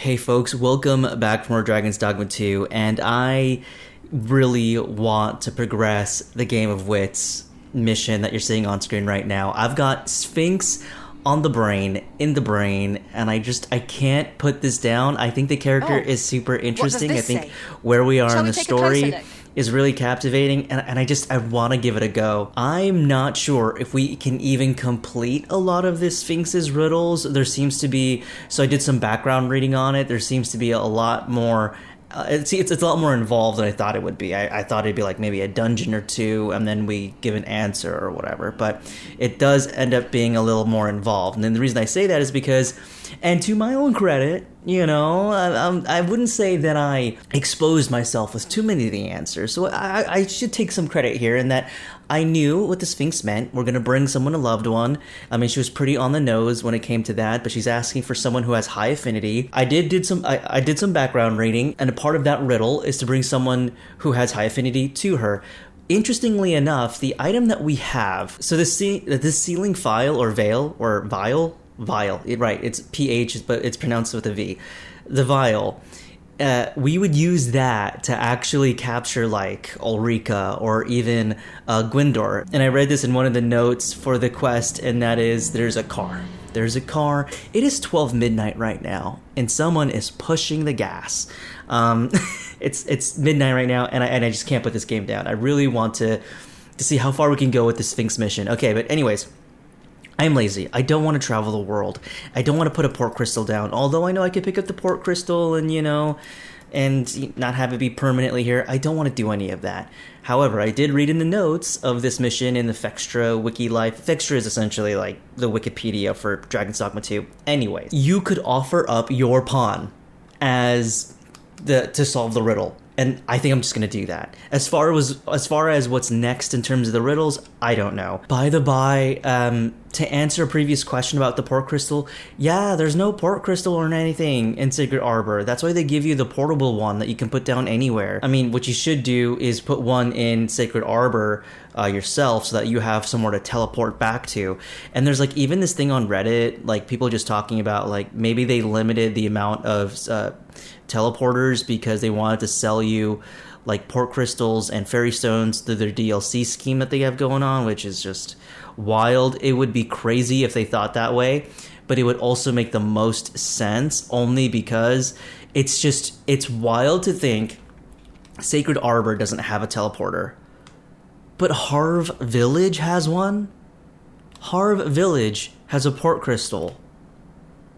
Hey folks, welcome back for more Dragon's Dogma 2, and I really want to progress the Game of Wits mission that you're seeing on screen right now. I've got Sphinx on the brain, in the brain, and I can't put this down. I think the character is super interesting. I think where we are in the story is really captivating, and I want to give it a go. I'm not sure if we can even complete a lot of this Sphinx's riddles. There seems to be, so I did some background reading on it, there seems to be a lot more, it's a lot more involved than I thought it would be. I thought it'd be like maybe a dungeon or two, and then we give an answer or whatever, but it does end up being a little more involved. And then the reason I say that is because, and to my own credit, you know, I wouldn't say that I exposed myself with too many of the answers, so I should take some credit here in that I knew what the Sphinx meant. We're going to bring someone a loved one. I mean, she was pretty on the nose when it came to that, but she's asking for someone who has high affinity. I did some background reading, and a part of that riddle is to bring someone who has high affinity to her. Interestingly enough, the item that we have, so this sealing file or vial, right, it's PH, but it's pronounced with a V. The vial, we would use that to actually capture like Ulrika or even Gwyndor. And I read this in one of the notes for the quest, and that is there's a car. It is 12 midnight right now, and someone is pushing the gas. It's midnight right now, and I just can't put this game down. I really want to see how far we can go with the Sphinx mission. Okay, but anyways, I'm lazy. I don't want to travel the world. I don't want to put a port crystal down, although I know I could pick up the port crystal and, you know, and not have it be permanently here. I don't want to do any of that. However, I did read in the notes of this mission in the Fextra wiki life. Fextra is essentially like the Wikipedia for Dragon's Dogma 2. Anyways, you could offer up your pawn as to solve the riddle. And I think I'm just going to do that. As far as what's next in terms of the riddles, I don't know. By the by, to answer a previous question about the port crystal, yeah, there's no port crystal or anything in Sacred Arbor. That's why they give you the portable one that you can put down anywhere. I mean, what you should do is put one in Sacred Arbor yourself so that you have somewhere to teleport back to. And there's like even this thing on Reddit, like people just talking about like maybe they limited the amount of teleporters because they wanted to sell you like port crystals and fairy stones through their DLC scheme that they have going on, which is just wild. It would be crazy if they thought that way, but it would also make the most sense only because it's wild to think Sacred Arbor doesn't have a teleporter, but Harv Village has one. Harv Village has a port crystal.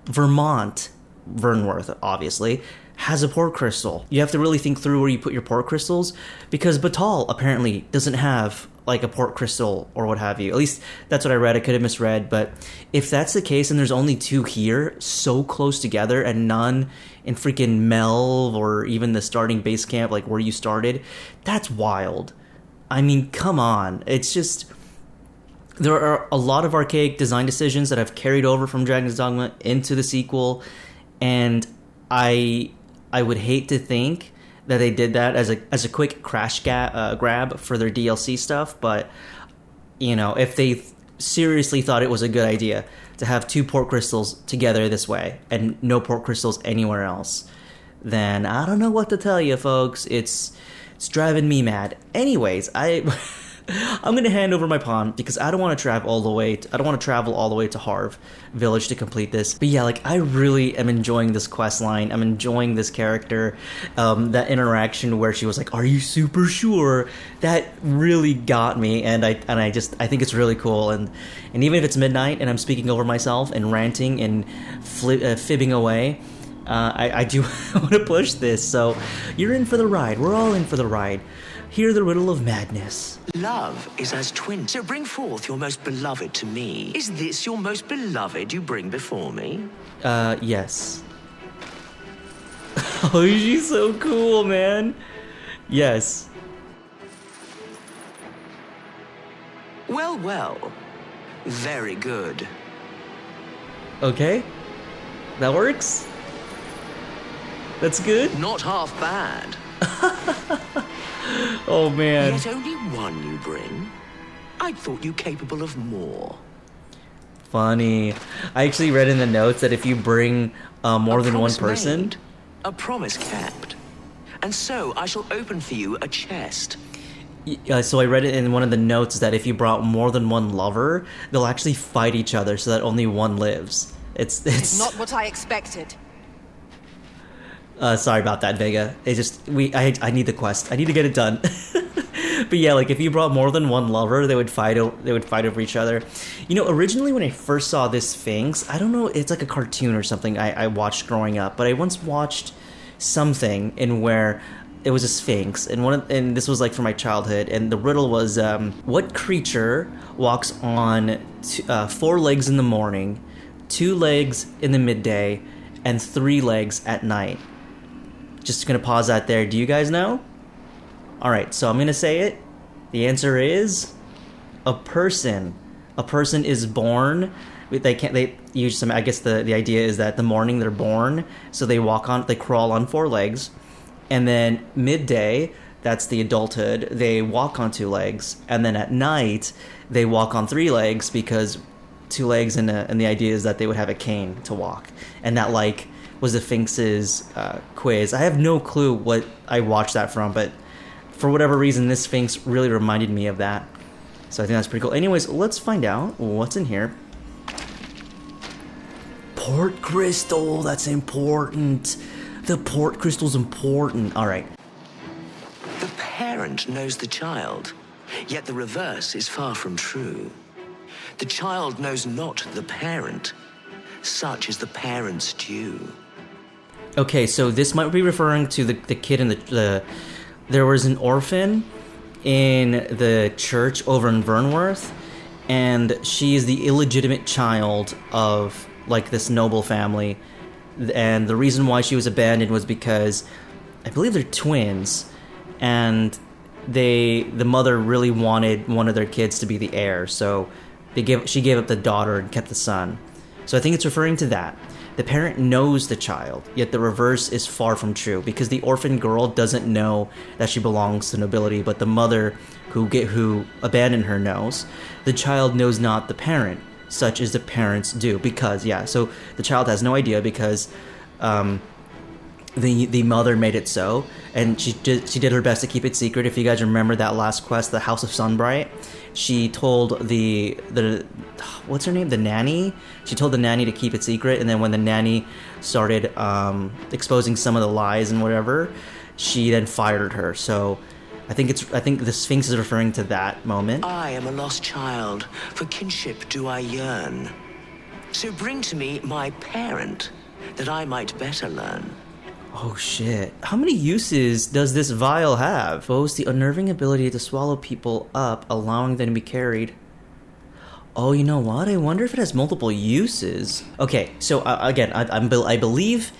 Vernworth, obviously, has a port crystal. You have to really think through where you put your port crystals, because Batal apparently doesn't have like a port crystal or what have you. At least that's what I read. I could have misread, but if that's the case and there's only two here so close together and none in freaking Melv or even the starting base camp like where you started, that's wild. I mean, come on. It's just, there are a lot of archaic design decisions that have carried over from Dragon's Dogma into the sequel, and I would hate to think that they did that as a quick crash grab for their DLC stuff, but, you know, if they seriously thought it was a good idea to have two port crystals together this way and no port crystals anywhere else, then I don't know what to tell you, folks. It's driving me mad. Anyways, I'm gonna hand over my pawn because I don't want to travel all the way to Harv Village to complete this. But yeah, like I really am enjoying this quest line. I'm enjoying this character. That interaction where she was like, "Are you super sure?" That really got me, and I think it's really cool. And even if it's midnight and I'm speaking over myself and ranting and fibbing away, I do want to push this. So you're in for the ride. We're all in for the ride. Hear the riddle of madness. Love is as twin. So bring forth your most beloved to me. Is this your most beloved you bring before me? Yes. Oh, she's so cool, man. Yes. Well, well. Very good. Okay. That works. That's good. Not half bad. Oh, man. Yet only one you bring? I thought you capable of more. Funny. I actually read in the notes that if you bring more A than one promise person. made, a promise kept. And so I shall open for you a chest. So I read it in one of the notes that if you brought more than one lover, they'll actually fight each other so that only one lives. It's Not what I expected. sorry about that, Vega. I need the quest. I need to get it done. But yeah, like if you brought more than one lover, they would fight over each other. You know, originally when I first saw this Sphinx, I don't know, it's like a cartoon or something I watched growing up, but I once watched something in where it was a Sphinx, and this was like from my childhood, and the riddle was what creature walks on 4 legs in the morning, 2 legs in the midday, and 3 legs at night. Just gonna pause that there. Do you guys know? Alright, so I'm gonna say it. The answer is a person. A person is born. They use some, I guess the idea is that the morning they're born, so they crawl on 4 legs, and then midday, that's the adulthood, they walk on 2 legs, and then at night they walk on 3 legs because 2 legs, and the idea is that they would have a cane to walk, and that like was the Sphinx's quiz. I have no clue what I watched that from, but for whatever reason, this Sphinx really reminded me of that. So I think that's pretty cool. Anyways, let's find out what's in here. Port crystal, that's important. The port crystal's important. All right. The parent knows the child, yet the reverse is far from true. The child knows not the parent. Such is the parent's due. Okay, so this might be referring to the kid in there was an orphan in the church over in Vernworth, and she is the illegitimate child of like this noble family, and the reason why she was abandoned was because I believe they're twins, and the mother really wanted one of their kids to be the heir, so she gave up the daughter and kept the son. So I think it's referring to that. The parent knows the child, yet the reverse is far from true, because the orphan girl doesn't know that she belongs to nobility, but the mother who abandoned her knows. The child knows not the parent, such as the parents do, because, so the child has no idea because the mother made it so, and she did her best to keep it secret. If you guys remember that last quest, the House of Sunbright, she told the what's her name, the nanny, she told the nanny to keep it secret, and then when the nanny started exposing some of the lies and whatever, she then fired her. So I think the Sphinx is referring to that moment. I am a lost child, for kinship do I yearn. So bring to me my parent, that I might better learn. Oh shit. How many uses does this vial have? Boasts the unnerving ability to swallow people up, allowing them to be carried. Oh, you know what? I wonder if it has multiple uses. Okay, so again, I believe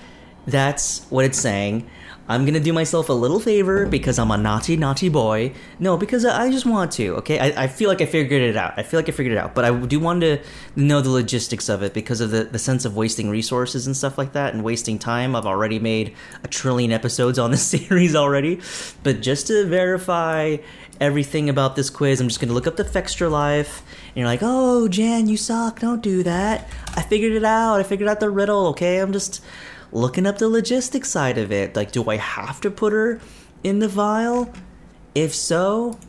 that's what it's saying. I'm gonna do myself a little favor because I'm a naughty boy. No, because I just want to, okay? I feel like I figured it out. But I do want to know the logistics of it because of the sense of wasting resources and stuff like that and wasting time. I've already made 1 trillion episodes on this series already. But just to verify everything about this quiz, I'm just gonna look up the Fextra Life. And you're like, oh, Jan, you suck. Don't do that. I figured it out. I figured out the riddle, okay? I'm just looking up the logistics side of it. Like, do I have to put her in the vial? If so,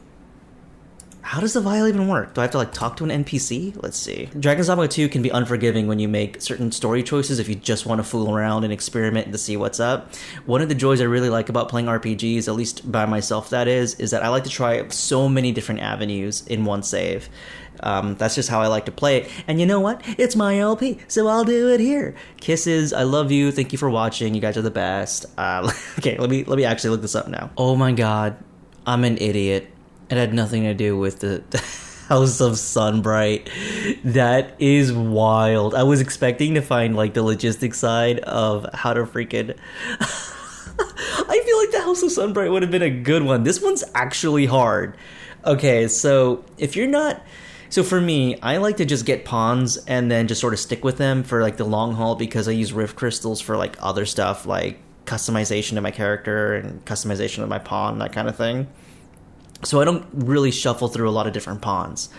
how does the vial even work? Do I have to, like, talk to an NPC? Let's see. Dragon's Dogma 2 can be unforgiving when you make certain story choices if you just want to fool around and experiment to see what's up. One of the joys I really like about playing RPGs, at least by myself that is that I like to try so many different avenues in one save. That's just how I like to play it. And you know what? It's my LP, so I'll do it here. Kisses. I love you. Thank you for watching. You guys are the best. Okay, let me actually look this up now. Oh my god. I'm an idiot. It had nothing to do with the House of Sunbright. That is wild. I was expecting to find like the logistics side of how to freaking... I feel like the House of Sunbright would have been a good one. This one's actually hard. Okay, so if you're not... So for me, I like to just get pawns and then just sort of stick with them for like the long haul because I use rift crystals for like other stuff like customization of my character and customization of my pawn, that kind of thing. So I don't really shuffle through a lot of different pawns.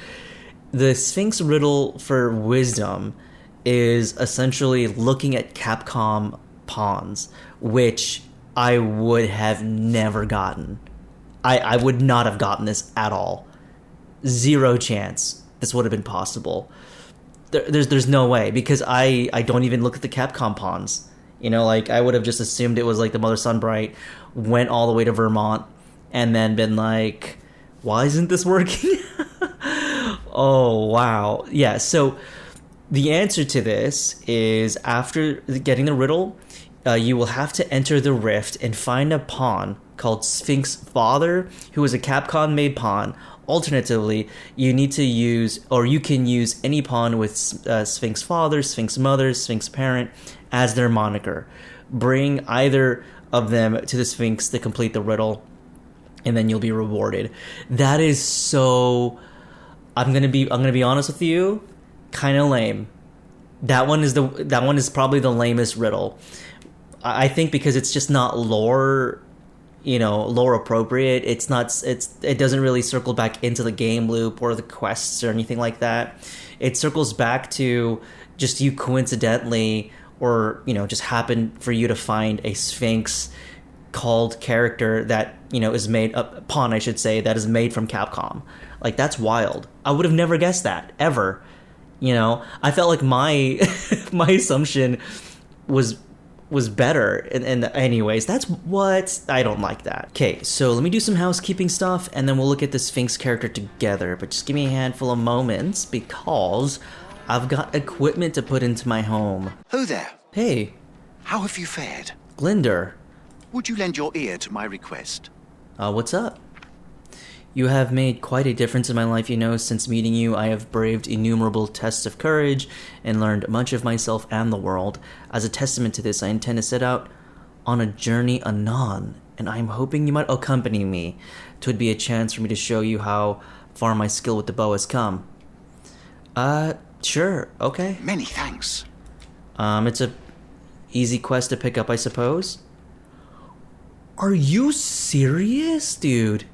The Sphinx riddle for wisdom is essentially looking at Capcom pawns, which I would have never gotten. I would not have gotten this at all. Zero chance this would have been possible. There's no way, because I don't even look at the Capcom pawns. You know, like, I would have just assumed it was like the Mother Sunbright, went all the way to Vermont, and then been like, why isn't this working? Oh, wow. Yeah, so the answer to this is, after getting the riddle, you will have to enter the rift and find a pawn called Sphinx Father, who is a Capcom-made pawn. Alternatively, you need to use, or you can use any pawn with Sphinx Father, Sphinx Mother, Sphinx Parent as their moniker. Bring either of them to the Sphinx to complete the riddle, and then you'll be rewarded. That is so... I'm gonna be honest with you, kind of lame. That one is probably the lamest riddle. I think because it's just not lore appropriate. It doesn't really circle back into the game loop or the quests or anything like that. It circles back to just you coincidentally, or just happen for you to find a Sphinx called character that is made, a pawn I should say, that is made from Capcom. Like, that's wild. I would have never guessed that ever. I felt like my my assumption was better. And anyways, that's what I don't like that. Okay, so let me do some housekeeping stuff, and then we'll look at the Sphinx character together. But just give me a handful of moments, because I've got equipment to put into my home. Who there? Hey, How have you fared? Glinder. Would you lend your ear to my request? What's up? You have made quite a difference in my life, Since meeting you, I have braved innumerable tests of courage and learned much of myself and the world. As a testament to this, I intend to set out on a journey anon, and I am hoping you might accompany me. 'Twould be a chance for me to show you how far my skill with the bow has come. Sure, okay. Many thanks. It's a easy quest to pick up, I suppose. Are you serious, dude?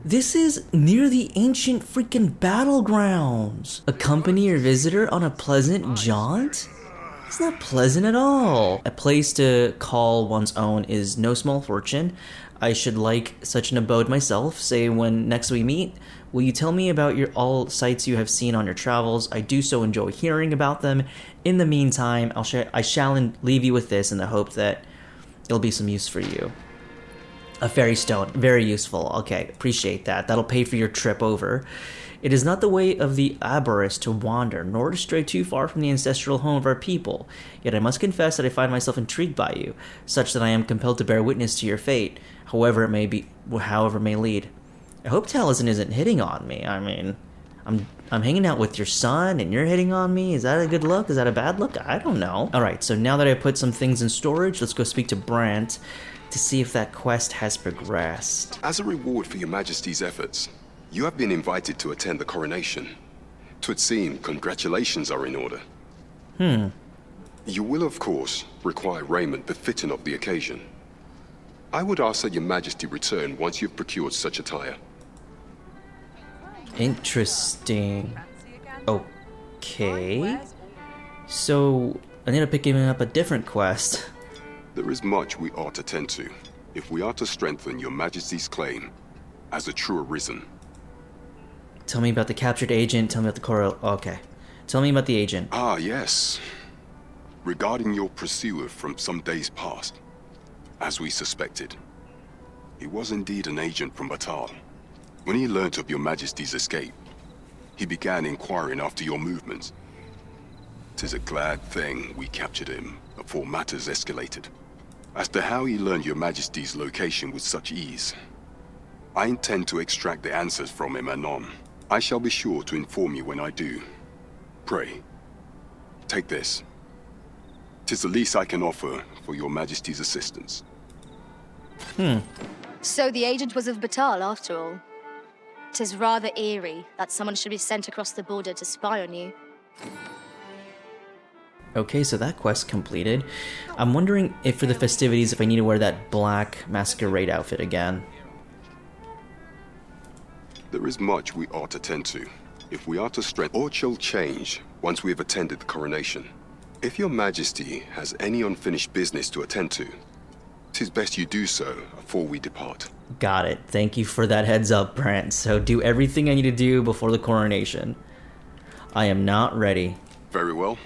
This is near the ancient freaking battlegrounds. Accompany your visitor on a pleasant jaunt? It's not pleasant at all. A place to call one's own is no small fortune. I should like such an abode myself. Say when next we meet, will you tell me about all sights you have seen on your travels? I do so enjoy hearing about them. In the meantime, I shall leave you with this in the hope that it'll be some use for you. A fairy stone, very useful. Okay, appreciate that. That'll pay for your trip over. It is not the way of the avaricious to wander, nor to stray too far from the ancestral home of our people. Yet I must confess that I find myself intrigued by you, such that I am compelled to bear witness to your fate, however it may lead. I hope Taliesin isn't hitting on me. I mean, I'm hanging out with your son, and you're hitting on me. Is that a good look? Is that a bad look? I don't know. All right, so now that I put some things in storage, let's go speak to Brant to see if that quest has progressed. As a reward for your Majesty's efforts, you have been invited to attend the coronation. 'Twould seem congratulations are in order. You will, of course, require raiment befitting of the occasion. I would ask that your Majesty return once you've procured such attire. Interesting. Okay. So, I need to pick him up a different quest. There is much we ought to tend to, if we are to strengthen your Majesty's claim as a true arisen. Tell me about the captured agent, tell me about the coral... Okay. Tell me about the agent. Ah, yes. Regarding your pursuer from some days past, as we suspected, he was indeed an agent from Batal. When he learnt of your Majesty's escape, he began inquiring after your movements. 'Tis a glad thing we captured him before matters escalated. As to how he learned your Majesty's location with such ease, I intend to extract the answers from him anon. I shall be sure to inform you when I do. Pray, take this. 'Tis the least I can offer for your Majesty's assistance. So the agent was of Batal, after all. 'Tis rather eerie that someone should be sent across the border to spy on you. Okay, so that quest completed. I'm wondering if for the festivities, if I need to wear that black masquerade outfit again. There is much we ought to tend to, If we are to strengthen, or shall change once we have attended the coronation. If your majesty has any unfinished business to attend to, it is best you do so before we depart. Got it. Thank you for that heads up, Brent. So do everything I need to do before the coronation. I am not ready. Very well.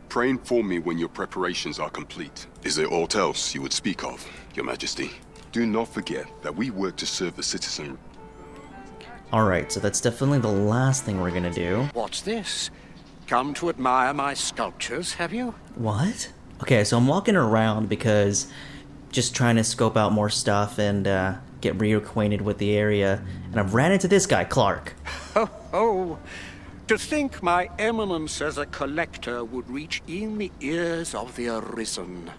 Pray inform me when your preparations are complete. Is there aught else you would speak of, your majesty? Do not forget that we work to serve the citizen. Alright, so that's definitely the last thing we're gonna do. What's this? Come to admire my sculptures, have you? What? Okay, so I'm walking around because just trying to scope out more stuff and get reacquainted with the area. And I've ran into this guy, Clark. Oh, to think my eminence as a collector would reach in the ears of the Arisen.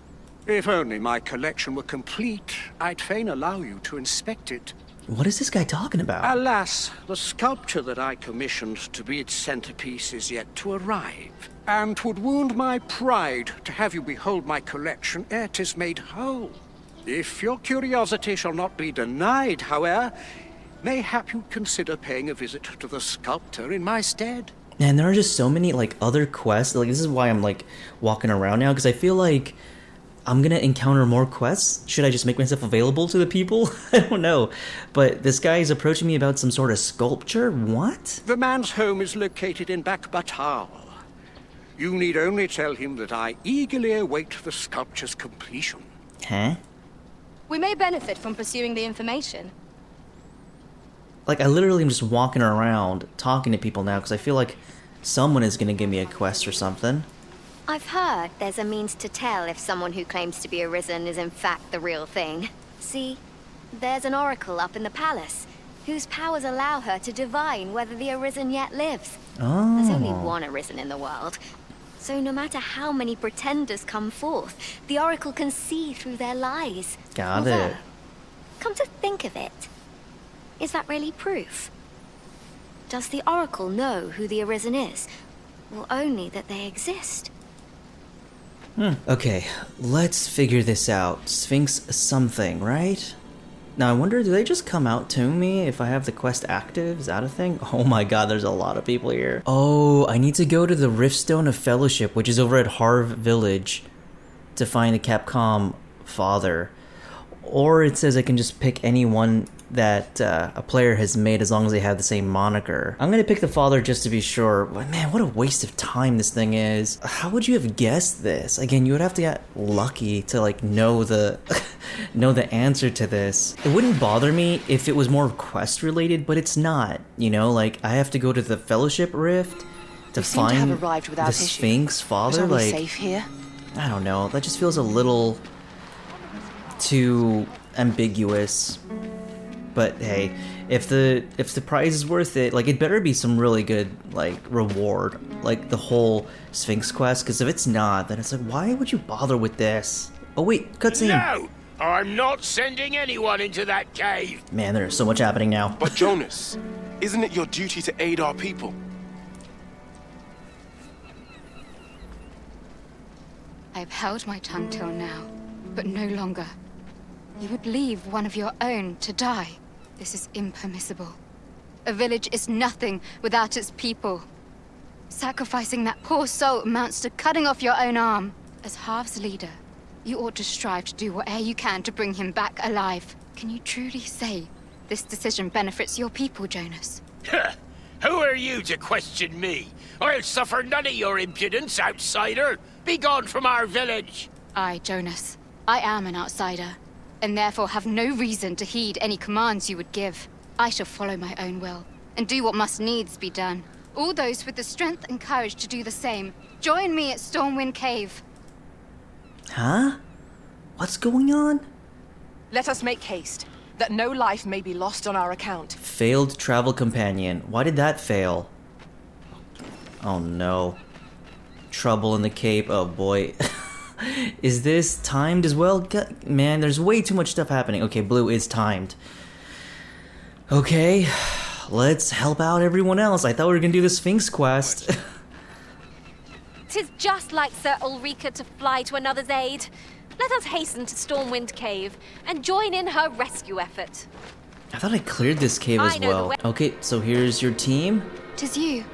If only my collection were complete, I'd fain allow you to inspect it. What is this guy talking about? Alas, the sculpture that I commissioned to be its centerpiece is yet to arrive. And 'twould wound my pride to have you behold my collection ere 'tis made whole. If your curiosity shall not be denied, however, mayhap you'd consider paying a visit to the sculptor in my stead. Man, there are just so many, like, other quests. Like, this is why I'm, like, walking around now, because I feel like I'm gonna encounter more quests. Should I just make myself available to the people? I don't know. But this guy is approaching me about some sort of sculpture? What? The man's home is located in Batal. You need only tell him that I eagerly await the sculpture's completion. Huh? We may benefit from pursuing the information. Like, I literally am just walking around talking to people now because I feel like someone is gonna give me a quest or something. I've heard there's a means to tell if someone who claims to be Arisen is in fact the real thing. See, there's an oracle up in the palace, whose powers allow her to divine whether the Arisen yet lives. Oh. There's only one Arisen in the world, so no matter how many pretenders come forth, the oracle can see through their lies. Got it. Although, come to think of it, is that really proof? Does the oracle know who the Arisen is, or only that they exist? Okay, let's figure this out. Sphinx something, right? Now I wonder, do they just come out to me if I have the quest active? Is that a thing? Oh my god, there's a lot of people here. Oh, I need to go to the Riftstone of Fellowship, which is over at Harv Village, to find the Capcom father. Or it says I can just pick any one that a player has made as long as they have the same moniker. I'm gonna pick the father just to be sure. But man, what a waste of time this thing is. How would you have guessed this? Again, you would have to get lucky to like know the know the answer to this. It wouldn't bother me if it was more quest related, but it's not. You know, like I have to go to the Fellowship Rift to find the Sphinx father. Like, safe here? I don't know. That just feels a little too ambiguous. But hey, if the prize is worth it, like it better be some really good like reward, like the whole Sphinx quest. Because if it's not, then it's like, why would you bother with this? Oh wait, cutscene. No, I'm not sending anyone into that cave. Man, there's so much happening now. But Jonas, isn't it your duty to aid our people? I've held my tongue till now, but no longer. You would leave one of your own to die. This is impermissible. A village is nothing without its people. Sacrificing that poor soul amounts to cutting off your own arm. As Harv's leader, you ought to strive to do whatever you can to bring him back alive. Can you truly say this decision benefits your people, Jonas? Who are you to question me? I'll suffer none of your impudence, outsider. Be gone from our village. I, Jonas, I am an outsider, and therefore have no reason to heed any commands you would give. I shall follow my own will, and do what must needs be done. All those with the strength and courage to do the same, join me at Stormwind Cave. Huh? What's going on? Let us make haste, that no life may be lost on our account. Failed travel companion. Why did that fail? Oh no. Trouble in the Cape. Oh boy. Is this timed as well? Man, there's way too much stuff happening. Okay, blue is timed. Okay, let's help out everyone else. I thought we were gonna do the Sphinx quest. 'Tis just like Sir Ulrika to fly to another's aid. Let us hasten to Stormwind Cave and join in her rescue effort. I thought I cleared this cave as well. Okay, so here's your team. 'Tis you.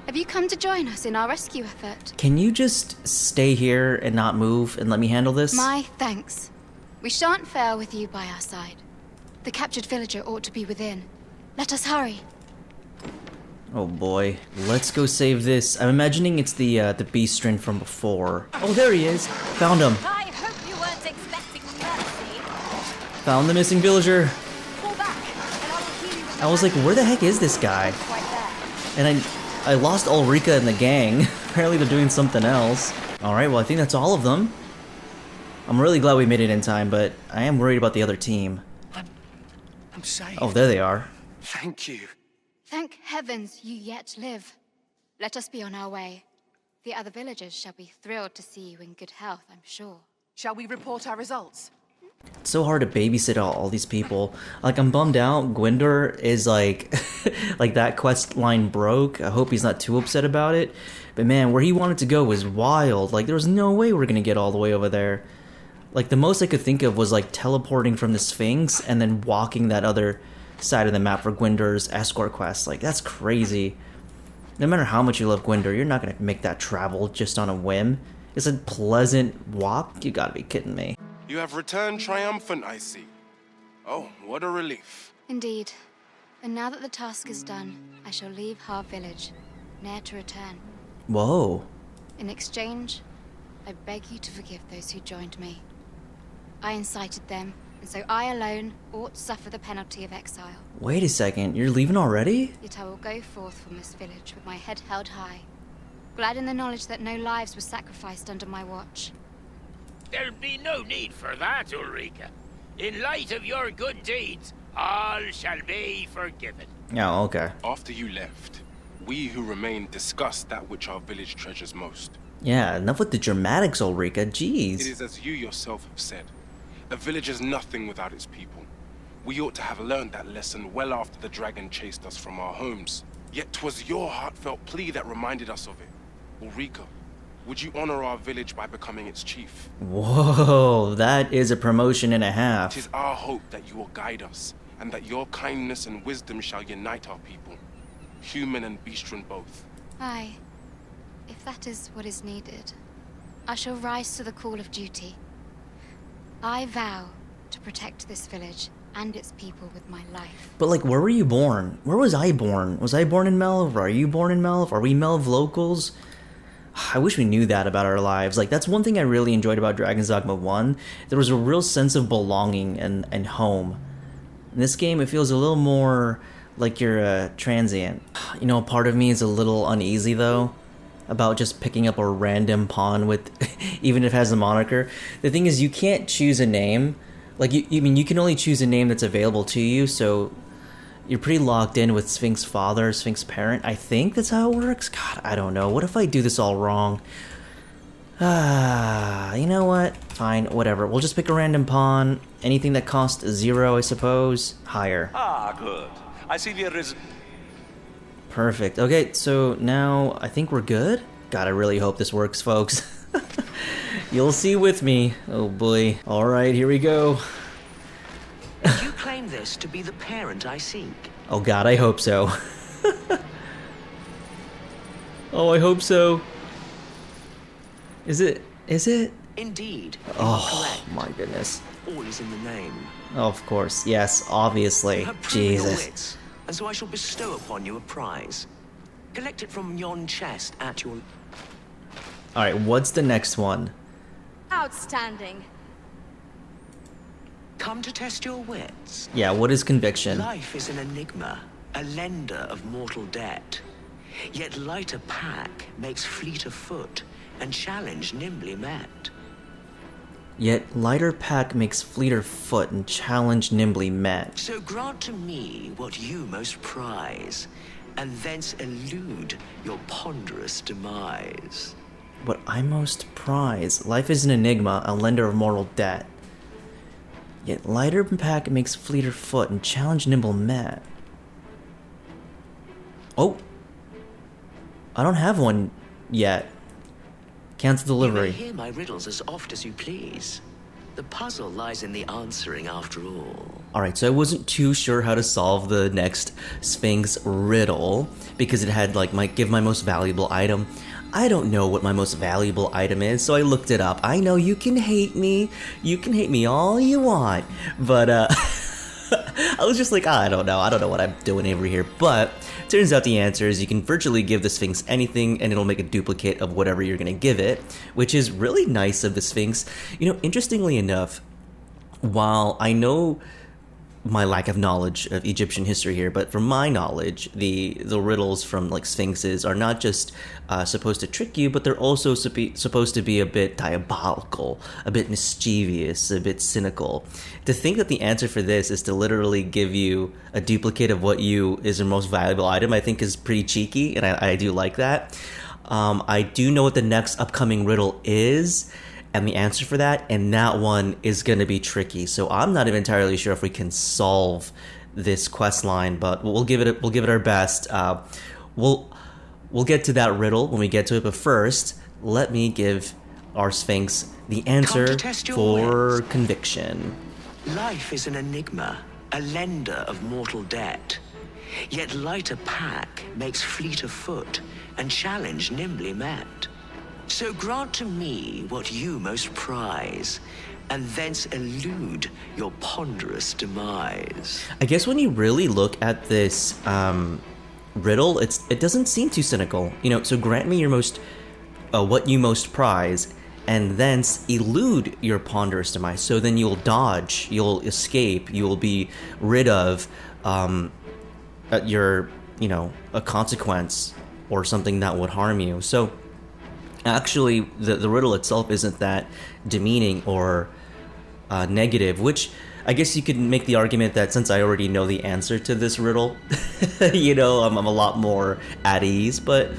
Have you come to join us in our rescue effort? Can you just stay here and not move and let me handle this? My thanks. We shan't fail with you by our side. The captured villager ought to be within. Let us hurry. Oh boy, let's go save this. I'm imagining it's the beastren from before. Oh, there he is. Found him. I hope you weren't expecting mercy. Found the missing villager. Fall back, and I will heal you with I was like, where the heck is this guy? And I lost Ulrika and the gang. Apparently they're doing something else. Alright, well I think that's all of them. I'm really glad we made it in time, but I am worried about the other team. I'm safe. Oh, there they are. Thank you. Thank heavens you yet live. Let us be on our way. The other villagers shall be thrilled to see you in good health, I'm sure. Shall we report our results? It's so hard to babysit all these people. Like, I'm bummed out. Gwyndor is like, like that quest line broke. I hope he's not too upset about it. But man, where he wanted to go was wild. Like, there was no way we're gonna get all the way over there. Like, the most I could think of was like teleporting from the Sphinx and then walking that other side of the map for Gwyndor's escort quest. Like, that's crazy. No matter how much you love Gwyndor, you're not gonna make that travel just on a whim. It's a pleasant walk. You gotta be kidding me. You have returned triumphant, I see. Oh, what a relief. Indeed. And now that the task is done, I shall leave Har village, ne'er to return. Whoa. In exchange, I beg you to forgive those who joined me. I incited them, and so I alone ought to suffer the penalty of exile. Wait a second, you're leaving already? Yet I will go forth from this village with my head held high, glad in the knowledge that no lives were sacrificed under my watch. There'll be no need for that, Ulrika. In light of your good deeds, all shall be forgiven. Oh, okay. After you left, we who remained discussed that which our village treasures most. Yeah, enough with the dramatics, Ulrika. Jeez. It is as you yourself have said. A village is nothing without its people. We ought to have learned that lesson well after the dragon chased us from our homes. Yet 'twas your heartfelt plea that reminded us of it. Ulrika, would you honor our village by becoming its chief? Whoa, that is a promotion and a half. 'Tis our hope that you will guide us, and that your kindness and wisdom shall unite our people, human and beastren both. Aye, if that is what is needed, I shall rise to the call of duty. I vow to protect this village and its people with my life. But like, where were you born? Where was I born? Was I born in Melv? Are you born in Melv? Are we Melv locals? I wish we knew that about our lives. Like, that's one thing I really enjoyed about Dragon's Dogma 1. There was a real sense of belonging and home. In this game, it feels a little more like you're a transient. You know, part of me is a little uneasy, though, about just picking up a random pawn with, even if it has a moniker. The thing is, you can't choose a name. Like, you can only choose a name that's available to you, so you're pretty locked in with Sphinx father, Sphinx parent. I think that's how it works. God, I don't know. What if I do this all wrong? You know what? Fine, whatever. We'll just pick a random pawn. Anything that costs 0, I suppose. Higher. Ah, good. I see the arisen. Perfect. Okay, so now I think we're good. God, I really hope this works, folks. You'll see with me. Oh boy. All right, here we go. You claim this to be the parent I seek. Oh God, I hope so. Oh, I hope so. Is it? Is it? Indeed. Oh, my goodness. All is in the name. Of course, yes, obviously. You have proven your Jesus. wits, and so I shall bestow upon you a prize. Collect it from yon chest at your... Alright, what's the next one? Outstanding. Come to test your wits. Yeah, what is conviction? Life is an enigma, a lender of mortal debt. Yet lighter pack makes fleeter foot, and challenge nimbly met. Yet lighter pack makes fleeter foot and challenge nimbly met. So grant to me what you most prize, and thence elude your ponderous demise. What I most prize. Life is an enigma, a lender of mortal debt. Yet lighter pack makes fleeter foot and challenge nimble met. Oh! I don't have one yet. Cancel delivery. You may hear my riddles as oft as you please. The puzzle lies in the answering after all. Alright, so I wasn't too sure how to solve the next Sphinx riddle, because it had, like, might give my most valuable item. I don't know what my most valuable item is, so I looked it up. I know you can hate me. You can hate me all you want. But, I was just like, I don't know what I'm doing over here. But, turns out the answer is you can virtually give the Sphinx anything, and it'll make a duplicate of whatever you're gonna give it, which is really nice of the Sphinx. You know, interestingly enough, while I know my lack of knowledge of Egyptian history here, but from my knowledge, the riddles from like sphinxes are not just supposed to trick you, but they're also supposed to be a bit diabolical, a bit mischievous, a bit cynical. To think that the answer for this is to literally give you a duplicate of what is your most valuable item, I think is pretty cheeky, and I do like that. I do know what the next upcoming riddle is, and the answer for that, and that one is going to be tricky. So I'm not even entirely sure if we can solve this quest line, but we'll give it our best. We'll get to that riddle when we get to it, but first, let me give our Sphinx the answer for conviction. Life is an enigma, a lender of mortal debt. Yet lighter pack makes fleeter foot, and challenge nimbly met. So grant to me what you most prize, and thence elude your ponderous demise. I guess when you really look at this riddle, it doesn't seem too cynical. You know, so grant me your what you most prize, and thence elude your ponderous demise. So then you'll dodge, you'll escape, you will be rid of a consequence or something that would harm you. So actually, the riddle itself isn't that demeaning or negative, which I guess you could make the argument that since I already know the answer to this riddle, I'm a lot more at ease. But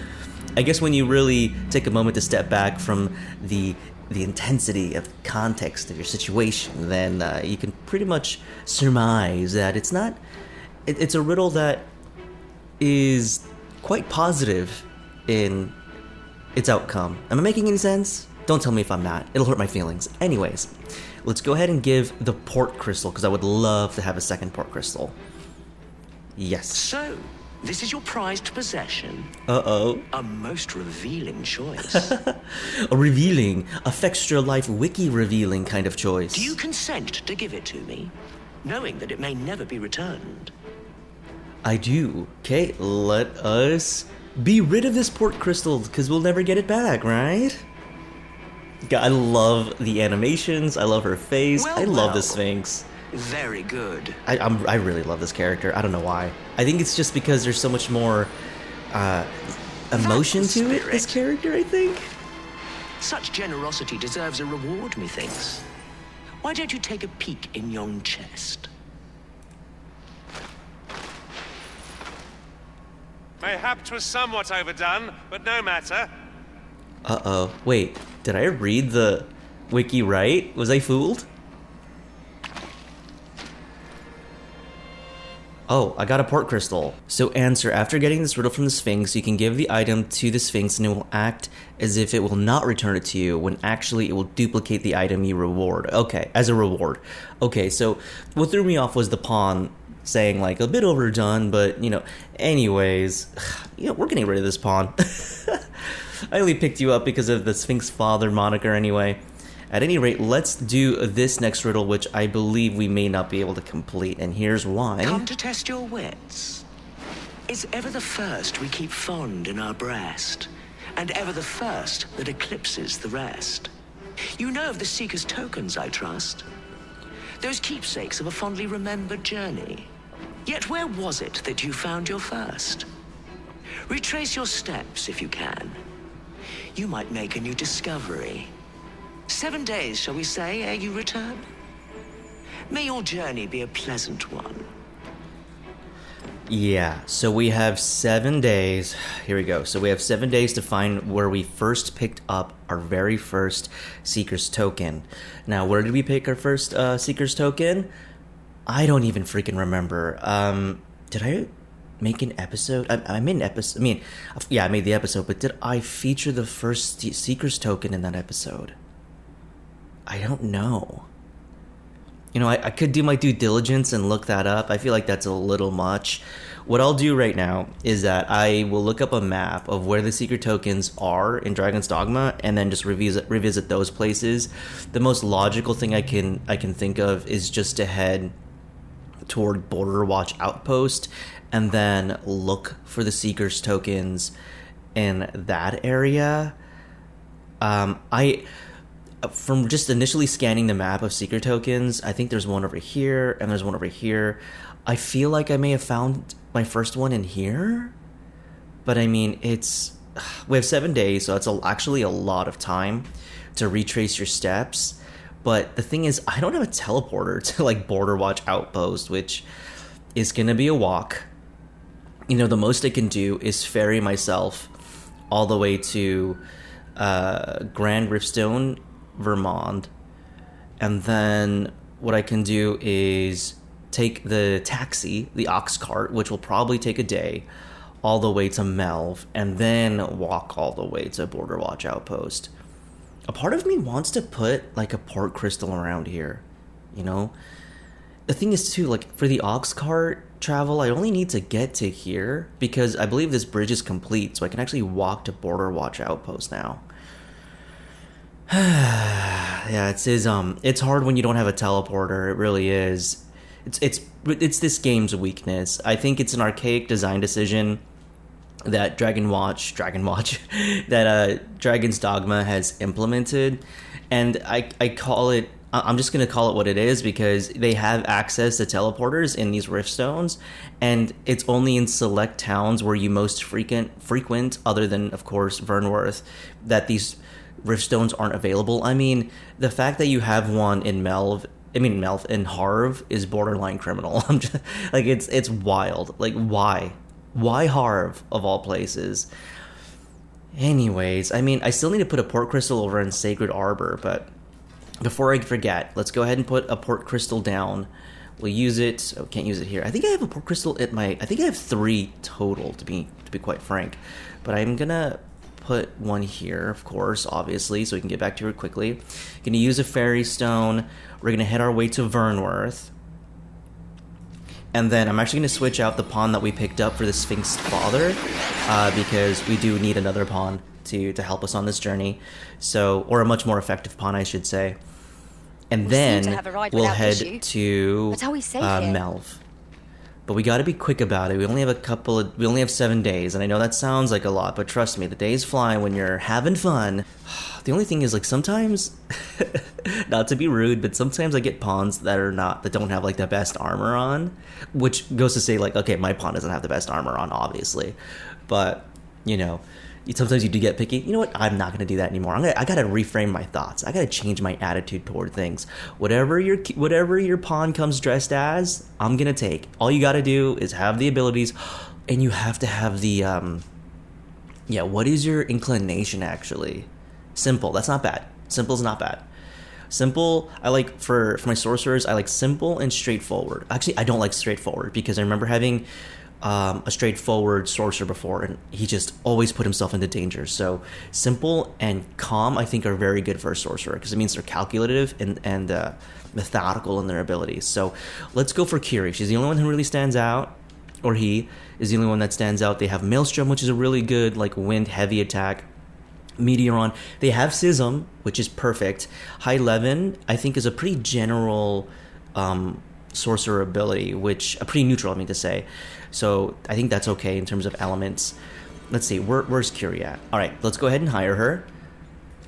I guess when you really take a moment to step back from the intensity of context of your situation, then you can pretty much surmise that it's a riddle that is quite positive in its outcome. Am I making any sense? Don't tell me if I'm not. It'll hurt my feelings. Anyways, let's go ahead and give the port crystal, because I would love to have a second port crystal. Yes. So, this is your prized possession. Uh-oh. A most revealing choice. A Fextra Life wiki revealing kind of choice. Do you consent to give it to me, knowing that it may never be returned? I do. Okay, let us be rid of this port crystal, because we'll never get it back, right? I love the animations. I love her face. I love the Sphinx. Very good. I really love this character. I don't know why. I think it's just because there's so much more emotion to it, this character, I think. Such generosity deserves a reward, methinks. Why don't you take a peek in yon chest? Mayhap 'twas somewhat overdone, but no matter. Uh-oh. Wait, did I read the wiki right? Was I fooled? Oh, I got a port crystal. So answer, after getting this riddle from the Sphinx, you can give the item to the Sphinx and it will act as if it will not return it to you, when actually it will duplicate the item you reward. Okay, as a reward. Okay, so what threw me off was the pawn saying like a bit overdone, but anyways, we're getting rid of this pawn. I only picked you up because of the Sphinx father moniker anyway. At any rate, let's do this next riddle, which I believe we may not be able to complete, and here's why. Come to test your wits. Is ever the first we keep fond in our breast, and ever the first that eclipses the rest? You know of the Seeker's tokens, I trust. Those keepsakes of a fondly remembered journey. Yet where was it that you found your first? Retrace your steps if you can. You might make a new discovery. 7 days, shall we say, ere you return? May your journey be a pleasant one. Yeah, so we have 7 days. Here we go. So we have 7 days to find where we first picked up our very first Seeker's token. Now, where did we pick our first Seeker's token? I don't even freaking remember. Did I make an episode? I made an episode. I made the episode, but did I feature the first Seeker's token in that episode? I don't know. You know, I could do my due diligence and look that up. I feel like that's a little much. What I'll do right now is that I will look up a map of where the secret tokens are in Dragon's Dogma, and then just revisit those places. The most logical thing I can think of is just to head toward Border Watch Outpost, and then look for the Seeker's tokens in that area. From just initially scanning the map of Seeker tokens, I think there's one over here, and there's one over here. I feel like I may have found my first one in here, but I mean, we have 7 days, so it's actually a lot of time to retrace your steps. But the thing is, I don't have a teleporter to like Border Watch Outpost, which is gonna be a walk. You know, the most I can do is ferry myself all the way to Grand Riftstone, Vermont, and then what I can do is take the taxi, the ox cart, which will probably take a day, all the way to Melv, and then walk all the way to Border Watch Outpost. A part of me wants to put like a port crystal around here, you know? The thing is too, like for the ox cart travel, I only need to get to here because I believe this bridge is complete, so I can actually walk to Border Watch Outpost now. Yeah, it's hard when you don't have a teleporter. It really is. It's this game's weakness. I think it's an archaic design decision that Dragon's Dogma has implemented, and I call it. I'm just gonna call it what it is because they have access to teleporters in these rift stones, and it's only in select towns where you most frequent, other than of course Vernworth, that these rift stones aren't available. I mean, the fact that you have one in Melv and Harv is borderline criminal. I'm just like, it's wild. Like, why Harv of all places? Anyways, I mean, I still need to put a port crystal over in Sacred Arbor, but before I forget, let's go ahead and put a port crystal down. We'll use it. Oh, can't use it here. I think I have a port crystal at I think I have 3 total to be quite frank, but I'm gonna put one here, of course, obviously, so we can get back to it quickly. Gonna use a fairy stone. We're gonna head our way to Vernworth, and then I'm actually gonna switch out the pawn that we picked up for the Sphinx father, because we do need another pawn to help us on this journey. So, or a much more effective pawn, I should say. And then we'll head to Melv. But we got to be quick about it. We only have 7 days, and I know that sounds like a lot, but trust me, the days fly when you're having fun. The only thing is, like, sometimes, not to be rude, but sometimes I get pawns that don't have like the best armor on, which goes to say, like, okay, my pawn doesn't have the best armor on, obviously, but you know, sometimes you do get picky. You know what? I'm not gonna do that anymore. I gotta reframe my thoughts. I gotta change my attitude toward things. Whatever your pawn comes dressed as, I'm gonna take. All you gotta do is have the abilities, and you have to have the what is your inclination actually? Simple. That's not bad. Simple's not bad. Simple, I like for my sorcerers. I like simple and straightforward. Actually, I don't like straightforward because I remember having a straightforward sorcerer before, and he just always put himself into danger. So simple and calm, I think, are very good for a sorcerer because it means they're calculative and methodical in their abilities. So let's go for Kiri. She's the only one who really stands out, or he is the only one that stands out. They have Maelstrom, which is a really good like wind heavy attack. Meteoron. They have Schism, which is perfect. High Levin, I think, is a pretty general sorcerer ability, which a pretty neutral, I mean to say. So I think that's okay in terms of elements. Let's see, where's Curie at? All right, let's go ahead and hire her.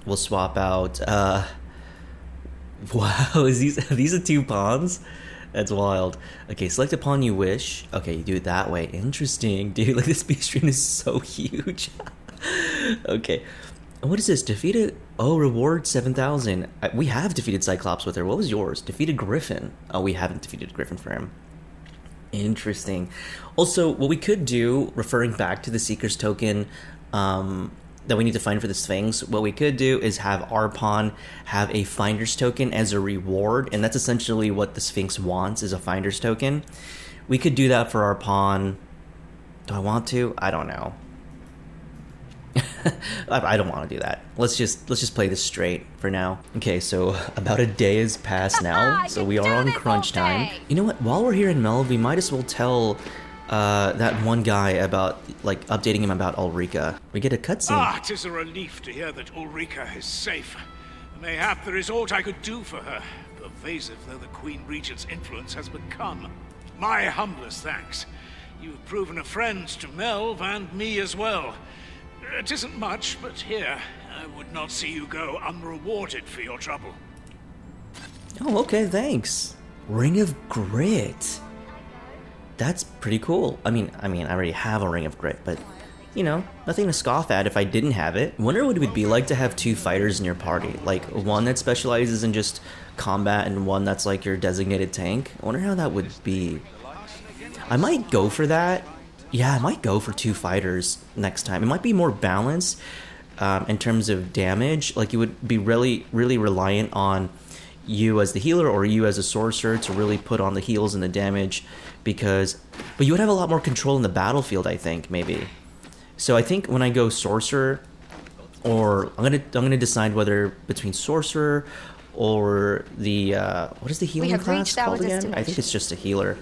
We'll swap out. Wow, these are 2 pawns? That's wild. Okay, select a pawn you wish. Okay, you do it that way. Interesting, dude. Like, this beast screen is so huge. Okay. What is this? Defeated... Oh, reward 7,000. We have defeated Cyclops with her. What was yours? Defeated Griffin. Oh, we haven't defeated Griffin for him. Interesting. Also, what we could do, referring back to the Seeker's token that we need to find for the Sphinx, what we could do is have our pawn have a Finder's token as a reward, and that's essentially what the Sphinx wants, is a Finder's token. We could do that for our pawn. Do I want to? I don't know. I don't want to do that. Let's just play this straight for now. Okay, so about a day has passed now, so we are on crunch time. You know what? While we're here in Mel, we might as well tell that one guy about, like, updating him about Ulrika. We get a cutscene. 'Tis a relief to hear that Ulrika is safe. Mayhap there is aught I could do for her, pervasive though the Queen Regent's influence has become. My humblest thanks. You've proven a friend to Melv and me as well. It isn't much, but here, I would not see you go unrewarded for your trouble. Oh, okay, thanks. Ring of Grit. That's pretty cool. I mean, I already have a Ring of Grit, but, you know, nothing to scoff at if I didn't have it. I wonder what it would be like to have 2 fighters in your party. Like, one that specializes in just combat and one that's like your designated tank. I wonder how that would be. I might go for that. Yeah, I might go for 2 fighters next time. It might be more balanced in terms of damage. Like, you would be really reliant on you as the healer or you as a sorcerer to really put on the heals and the damage, but you would have a lot more control in the battlefield, I think, maybe. So I think when I go sorcerer, or I'm gonna decide whether between sorcerer or the what is the healing class called again? I think it's just a healer.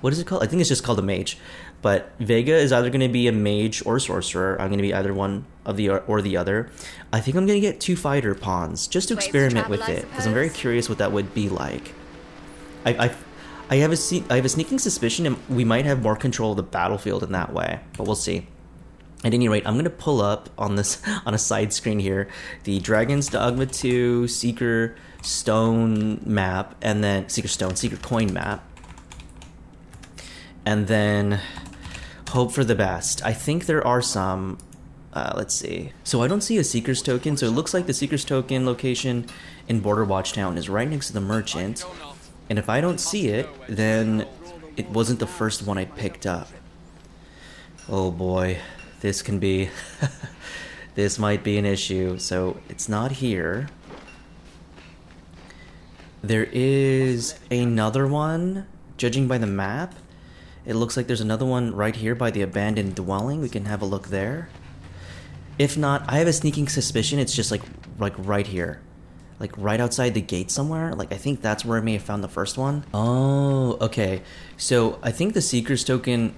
What is it called? I think it's just called a mage. But Vega is either going to be a mage or a sorcerer. I'm going to be either one of the or the other. I think I'm going to get 2 fighter pawns just to experiment with it, because I'm very curious what that would be like. I have a sneaking suspicion we might have more control of the battlefield in that way, but we'll see. At any rate, I'm going to pull up on a side screen here the Dragon's Dogma 2 Seeker Stone map, and then Seeker Coin map, and then hope for the best. I think there are some. Let's see. So I don't see a Seeker's token, so it looks like the Seeker's token location in Border Watch Town is right next to the merchant, and if I don't see it, then it wasn't the first one I picked up. Oh boy. This can be, this might be an issue. So it's not here. There is another one, judging by the map. It looks like there's another one right here by the abandoned dwelling. We can have a look there. If not, I have a sneaking suspicion it's just like right here. Like right outside the gate somewhere. Like I think that's where I may have found the first one. Oh, okay. So I think the Seeker's token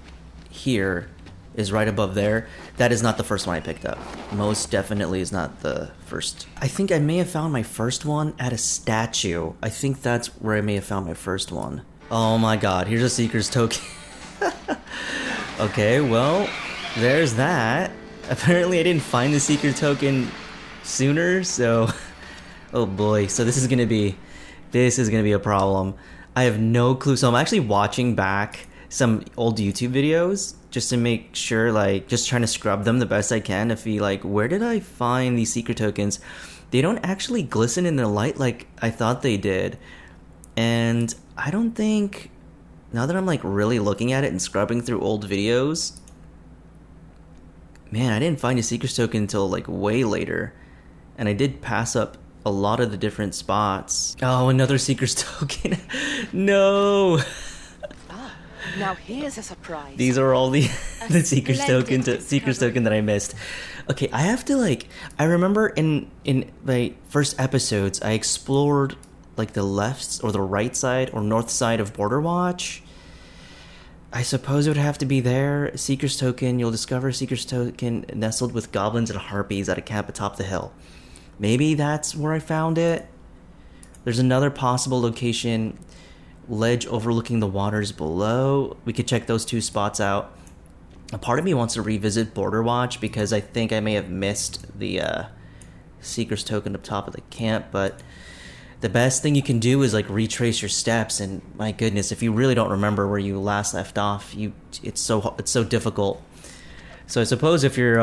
here is right above there. That is not the first one I picked up. Most definitely is not the first. I think I may have found my first one at a statue. I think that's where I may have found my first one. Oh my god, here's a Seeker's token. Okay, well, there's that. Apparently I didn't find the Seeker token sooner, so... Oh boy, so this is gonna be a problem. I have no clue, so I'm actually watching back some old YouTube videos just to make sure, like, just trying to scrub them the best I can to be like, where did I find these Seeker tokens? They don't actually glisten in the light like I thought they did. And I don't think, now that I'm like really looking at it and scrubbing through old videos, man, I didn't find a Seeker's token until like way later. And I did pass up a lot of the different spots. Oh, another Seeker's token. No. Now here's a surprise. These are all the Seeker's token that I missed. Okay, I have to like, I remember in my first episodes, I explored like the left or the right side or north side of Border Watch. I suppose it would have to be there. Seeker's token, you'll discover Seeker's token nestled with goblins and harpies at a camp atop the hill. Maybe that's where I found it. There's another possible location, ledge overlooking the waters below. We could check those 2 spots out. A part of me wants to revisit Border Watch because I think I may have missed the Seeker's token up top of the camp, but the best thing you can do is like retrace your steps, and my goodness, if you really don't remember where you last left off, it's so difficult. So I suppose if you're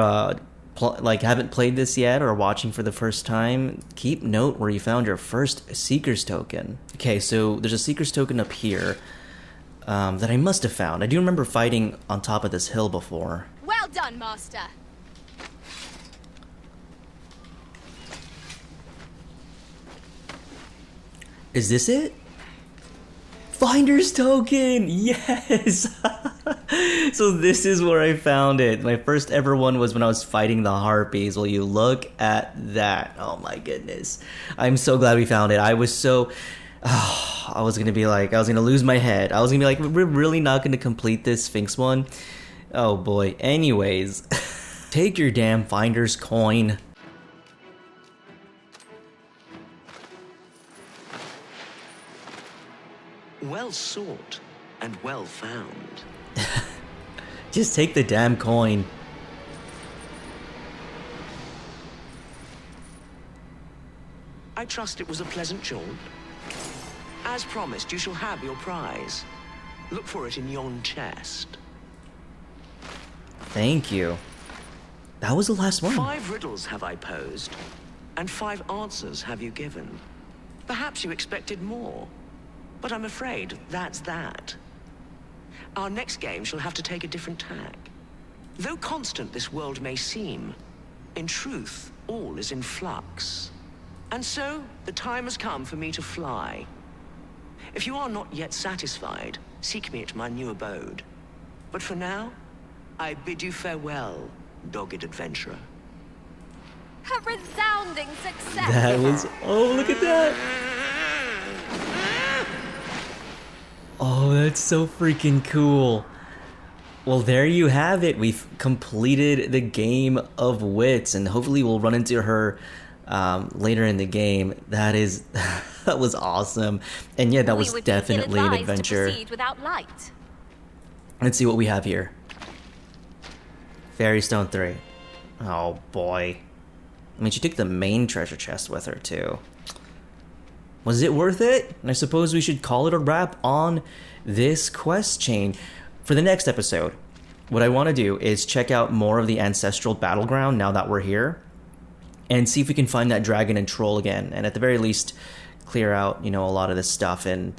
haven't played this yet or watching for the first time, keep note where you found your first Seeker's token. Okay, so there's a Seeker's token up here that I must have found. I do remember fighting on top of this hill before. Well done, Master. Is this it? Finder's token! Yes! So this is where I found it. My first ever one was when I was fighting the harpies. Will you look at that? Oh my goodness. I'm so glad we found it. I was so... I was gonna be like, I was gonna lose my head. I was gonna be like, we're really not gonna complete this Sphinx one? Oh boy. Anyways, take your damn finder's coin. Well sought and well found. Just take the damn coin. I trust it was a pleasant jaunt. As promised, you shall have your prize. Look for it in yon chest. Thank you. That was the last one. 5 riddles have I posed, and 5 answers have you given. Perhaps you expected more, but I'm afraid that's that. Our next game shall have to take a different tack. Though constant this world may seem, in truth, all is in flux. And so, the time has come for me to fly. If you are not yet satisfied, seek me at my new abode. But for now, I bid you farewell, dogged adventurer. A resounding success! That was... Oh, look at that! Oh, that's so freaking cool. Well, there you have it. We've completed the game of wits, and hopefully we'll run into her later in the game. That is... that was awesome. And yeah, that was definitely an adventure. To proceed without light. Let's see what we have here. Fairy Stone 3. Oh boy. I mean, she took the main treasure chest with her too. Was it worth it? I suppose we should call it a wrap on this quest chain. For the next episode, what I want to do is check out more of the ancestral battleground now that we're here, and see if we can find that dragon and troll again, and at the very least clear out, you know, a lot of this stuff and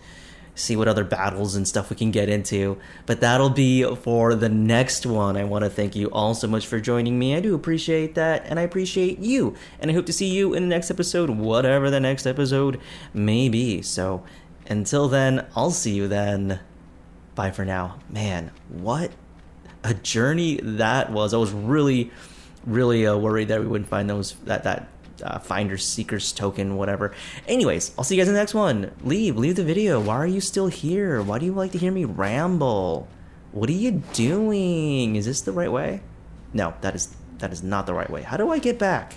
see what other battles and stuff we can get into. But that'll be for the next one. I want to thank you all so much for joining me. I do appreciate that, and I appreciate you, and I hope to see you in the next episode, whatever the next episode may be. So until then, I'll see you then. Bye for now. Man, what a journey that was. I was really worried that we wouldn't find those that Finders Seekers token, whatever. Anyways, I'll see you guys in the next one. Leave the video. Why are you still here? Why do you like to hear me ramble? What are you doing? Is this the right way? No, that is not the right way. How do I get back?